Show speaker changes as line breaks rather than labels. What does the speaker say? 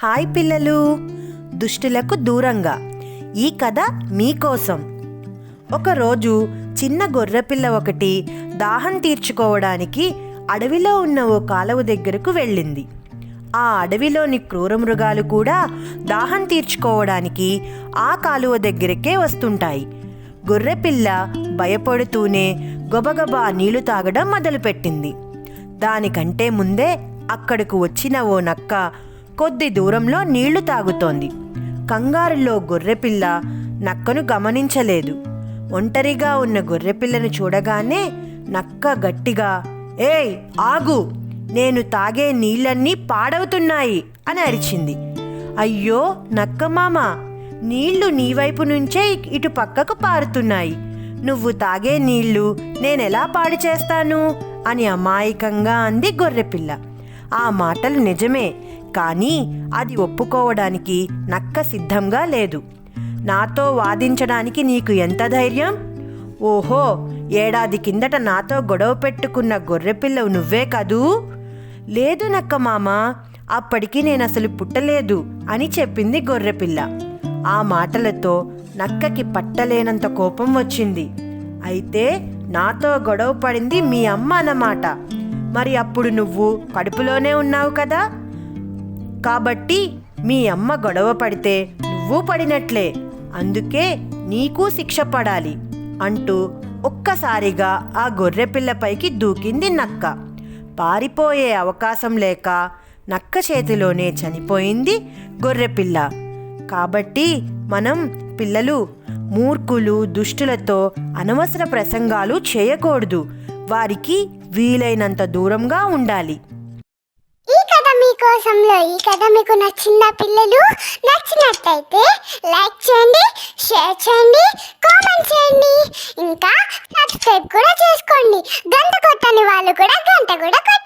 Hi పిల్లలు, దుష్టులకు దూరంగా ఈ కథ మీకోసం. ఒకరోజు చిన్న గొర్రెపిల్ల ఒకటి దాహం తీర్చుకోవడానికి అడవిలో ఉన్న ఓ కాలువ దగ్గరకు వెళ్ళింది. ఆ అడవిలోని క్రూరమృగాలు కూడా దాహం తీర్చుకోవడానికి ఆ కాలువ దగ్గరకే వస్తుంటాయి. గొర్రెపిల్ల భయపడుతూనే గబగబా నీళ్లు తాగడం మొదలుపెట్టింది. దానికంటే ముందే అక్కడకు వచ్చిన ఓ నక్క కొద్ది దూరంలో నీళ్లు తాగుతోంది. కంగారులో గొర్రెపిల్ల నక్కను గమనించలేదు. ఒంటరిగా ఉన్న గొర్రెపిల్లను చూడగానే నక్క గట్టిగా, "ఏయ్ ఆగు, నేను తాగే నీళ్ళన్నీ పాడవుతున్నాయి" అని అరిచింది. "అయ్యో నక్కమామ, నీళ్లు నీ వైపు నుంచే ఇటు పక్కకు పారుతున్నాయి. నువ్వు తాగే నీళ్లు నేనెలా పాడు చేస్తాను" అని అమాయకంగా అంది గొర్రెపిల్ల. ఆ మాటలు నిజమే, కానీ అది ఒప్పుకోవడానికి నక్క సిద్ధంగా లేదు. "నాతో వాదించడానికి నీకు ఎంత ధైర్యం? ఓహో, ఏడాది కిందట నాతో గొడవ పెట్టుకున్న గొర్రెపిల్ల నువ్వే కదూ?" "లేదు నక్క మామ, అప్పటికి నేనసలు పుట్టలేదు" అని చెప్పింది గొర్రెపిల్ల. ఆ మాటలతో నక్కకి పట్టలేనంత కోపం వచ్చింది. "అయితే నాతో గొడవ పడింది మీ అమ్మ అన్నమాట. మరి అప్పుడు నువ్వు కడుపులోనే ఉన్నావు కదా, కాబట్టి మీ అమ్మ గొడవ పడితే నువ్వు పడినట్లే. అందుకే నీకు శిక్ష పడాలి" అంటూ ఒక్కసారిగా ఆ గొర్రెపిల్లపైకి దూకింది నక్క. పారిపోయే అవకాశం లేక నక్క చేతిలోనే చనిపోయింది గొర్రెపిల్ల. కాబట్టి మనం పిల్లలు మూర్ఖులు, దుష్టులతో అనవసర ప్రసంగాలు చేయకూడదు. వారికి వీలైనంత దూరంగా ఉండాలి.
ఈ కథ ఈ కథ మీకు నచ్చిందా పిల్లలు? నచ్చినట్లయితే లైక్ చేయండి, షేర్ చేయండి, కామెంట్ చేయండి, ఇంకా సబ్స్క్రైబ్ కూడా చేసుకోండి. గంట కొట్టని వాళ్ళు కూడా గంట కూడా కొట్టండి.